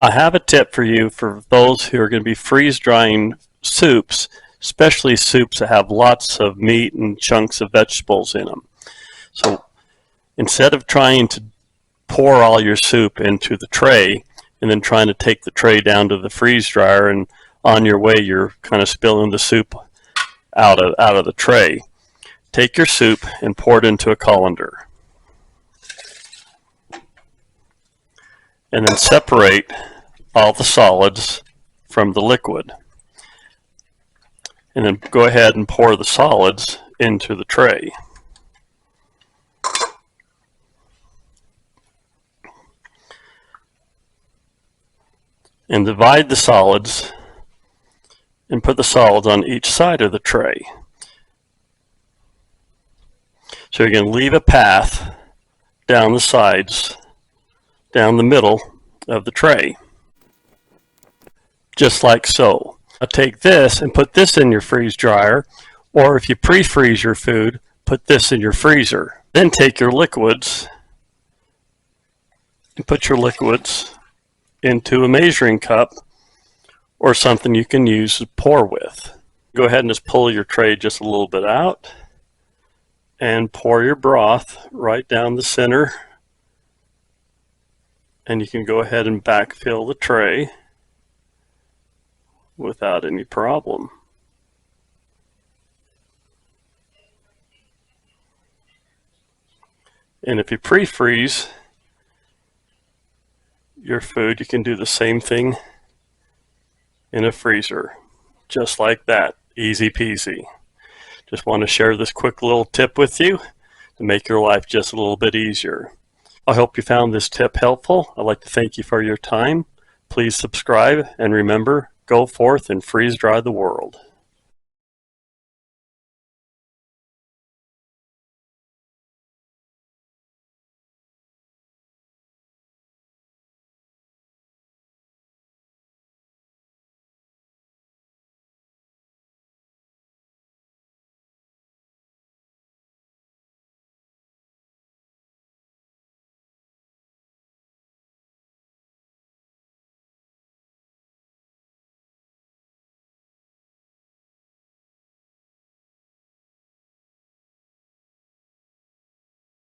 I have a tip for you for those who are going to be freeze drying soups, especially soups that have lots of meat and chunks of vegetables in them. So instead of trying to pour all your soup into the tray and then trying to take the tray down to the freeze dryer, and on your way you're kind of spilling the soup out of the tray, take your soup and pour it into a colander. And then separate all the solids from the liquid. And then go ahead and pour the solids into the tray. And divide the solids and put the solids on each side of the tray. So you're going to leave a path down the sides, down the middle of the tray, just like so. Now take this and put this in your freeze dryer, or if you pre-freeze your food, put this in your freezer. Then take your liquids and put your liquids into a measuring cup or something you can use to pour with. Go ahead and just pull your tray just a little bit out and pour your broth right down the center. And you can go ahead and backfill the tray without any problem. And if you pre-freeze your food, you can do the same thing in a freezer, just like that. Easy peasy. Just want to share this quick little tip with you to make your life just a little bit easier. I hope you found this tip helpful. I'd like to thank you for your time. Please subscribe, and remember, go forth and freeze dry the world.